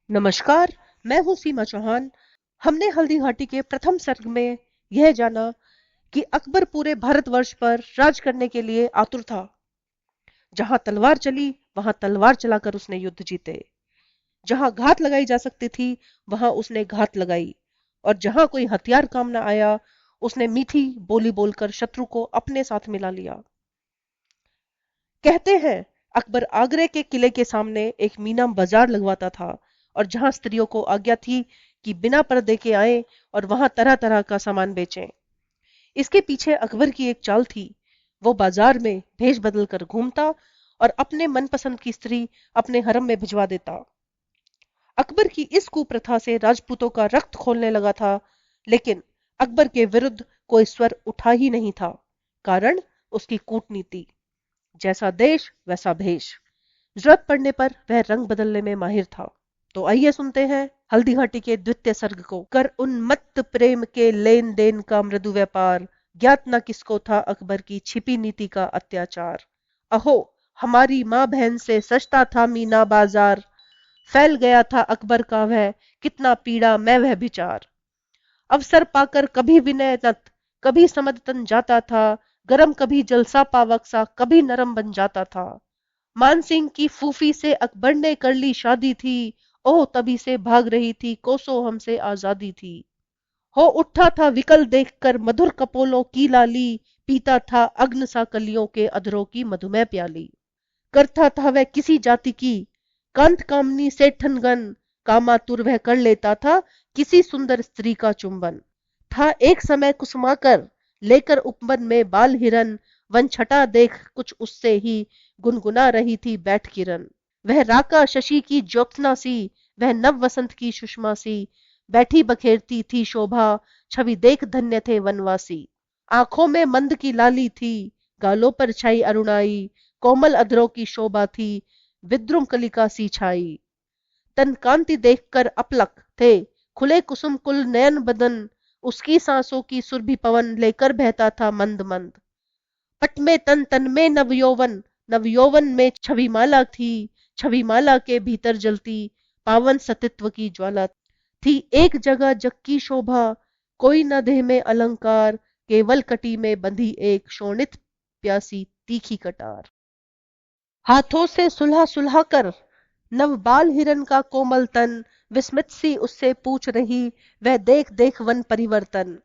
नमस्कार। मैं हूँ सीमा चौहान। हमने हल्दी घाटी के प्रथम सर्ग में यह जाना कि अकबर पूरे भारतवर्ष पर राज करने के लिए आतुर था। जहां तलवार चली वहां तलवार चलाकर उसने युद्ध जीते। जहां घात लगाई जा सकती थी वहां उसने घात लगाई, और जहां कोई हथियार काम न आया उसने मीठी बोली बोलकर शत्रु को अपने साथ मिला लिया। कहते हैं अकबर आगरे के किले के सामने एक मीना बाजार लगवाता था, और जहां स्त्रियों को आज्ञा थी कि बिना पर्दे के आए और वहां तरह तरह का सामान बेचें। इसके पीछे अकबर की एक चाल थी। वो बाजार में भेष बदल कर घूमता और अपने मनपसंद की स्त्री अपने हरम में भिजवा देता। अकबर की इस कुप्रथा से राजपूतों का रक्त खोलने लगा था, लेकिन अकबर के विरुद्ध कोई स्वर उठा ही नहीं था। कारण उसकी कूटनीति। जैसा देश वैसा भेष। जरूरत पड़ने पर वह रंग बदलने में माहिर था। तो आइए सुनते हैं हल्दी घाटी के द्वितीय सर्ग को। कर उन्मत्त प्रेम के लेन देन का मृदु व्यापार, ज्ञात न किसको था अकबर की छिपी नीति का अत्याचार। अहो, हमारी माँ बहन से सस्ता था मीना बाजार, फैल गया था अकबर का वह कितना पीड़ा मैं वह विचार। अवसर पाकर कभी विनय नत, कभी समदतन जाता था, गरम कभी जलसा पावक सा, कभी नरम बन जाता था। मानसिंह की फूफी से अकबर ने कर ली शादी थी, ओह तभी से भाग रही थी कोसों हमसे आजादी थी। हो उठा था विकल देखकर मधुर कपोलों की लाली, पीता था अग्न सा कलियों के अधरों की मधुमेह प्याली। करता था वह किसी जाति की कांत कामनी से ठनगन, कामातुर वह कर लेता था किसी सुंदर स्त्री का चुंबन। था एक समय कुसुमाकर लेकर उपवन में बाल हिरन, वन छटा देख कुछ उससे ही गुनगुना रही थी बैठ किरण। वह राका शशि की ज्योत्सना सी, वह नव वसंत की सुषमा सी, बैठी बखेरती थी शोभा, छवि देख धन्य थे वनवासी। आंखों में मंद की लाली थी, गालों पर छाई अरुणाई, कोमल अधरों की शोभा थी, विद्रुम कलिका सी छाई। तन कांति देखकर अपलक थे खुले कुसुम कुल नयन बदन, उसकी सांसों की सुरभि पवन लेकर बहता था मंद मंद। पट में तन तन में नवयौवन, नवयौवन में छविमाला थी, छविमाला के भीतर जलती पावन सतित्व की ज्वाला थी। एक जगह जग की शोभा, कोई न देह में अलंकार, केवल कटी में बंधी एक शोणित प्यासी तीखी कटार। हाथों से सुलह सुलह कर नव बाल हिरन का कोमल तन, विस्मित सी उससे पूछ रही वह देख देख वन परिवर्तन।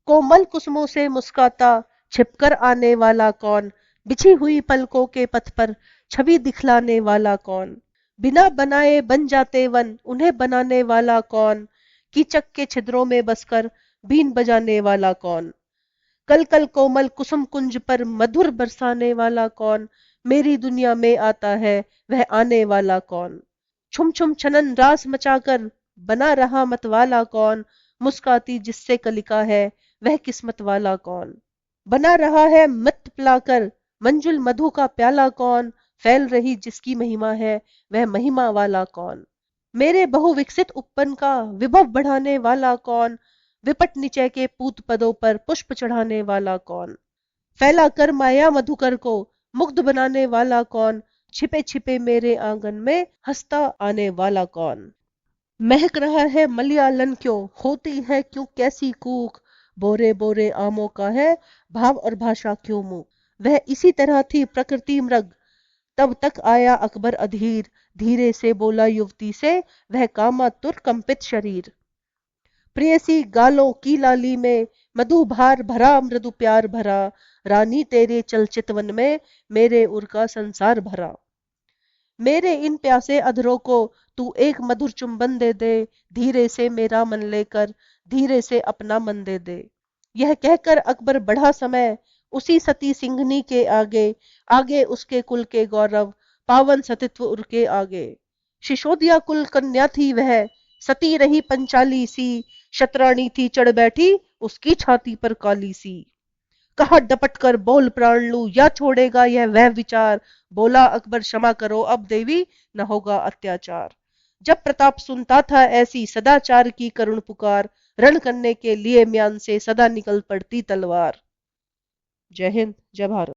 कोमल कुसुमों से मुस्काता छिपकर आने वाला कौन, बिछी हुई पलकों के पथ पर छवि दिखलाने वाला कौन। बिना बनाए बन जाते वन, उन्हें बनाने वाला कौन, कीचक के छिद्रों में बसकर बीन बजाने वाला कौन। कल कल कोमल कुसुम कुंज पर मधुर बरसाने वाला कौन, मेरी दुनिया में आता है वह आने वाला कौन। छुम छुम छनन रास मचाकर बना रहा मतवाला कौन, मुस्काती जिससे कलिका है वह किस्मत वाला कौन। बना रहा है मत पिलाकर मंजुल मधु का प्याला कौन, फैल रही जिसकी महिमा है वह महिमा वाला कौन। मेरे बहुविकसित उपवन का विभव बढ़ाने वाला कौन, विपट निचय के पूत पदों पर पुष्प चढ़ाने वाला कौन। फैला कर माया मधुकर को मुग्ध बनाने वाला कौन, छिपे छिपे मेरे आंगन में हंसता आने वाला कौन। महक रहा है मलयालन क्यों, होती है क्यों कैसी कूक, बोरे बोरे आमों का है भाव और भाषा क्यों मुंह। वह इसी तरह थी प्रकृति मृग, तब तक आया अकबर अधीर, धीरे से बोला युवती से वह कामातुर कंपित शरीर। प्रेयसी गालों की लाली में मधु भार भरा मृदु प्यार भरा, रानी तेरे चलचितवन में मेरे उर का संसार भरा। मेरे इन प्यासे अधरों को तू एक मधुर चुंबन दे दे, धीरे से मेरा मन लेकर धीरे से अपना मन दे दे। यह कहकर अकबर बढ़ा समय उसी सती सिंघनी के आगे, आगे उसके कुल के गौरव पावन सतित्व उर के आगे। शिशोदिया कुल कन्या थी वह, सती रही पंचाली सी, शतरानी थी चढ़ बैठी उसकी छाती पर काली सी। कहा डपट कर बोल प्राण लूं या छोड़ेगा यह वह विचार, बोला अकबर क्षमा करो अब देवी न होगा अत्याचार। जब प्रताप सुनता था ऐसी सदाचार की करुण पुकार, रण करने के लिए म्यान से सदा निकल पड़ती तलवार। जय हिंद, जय भारत।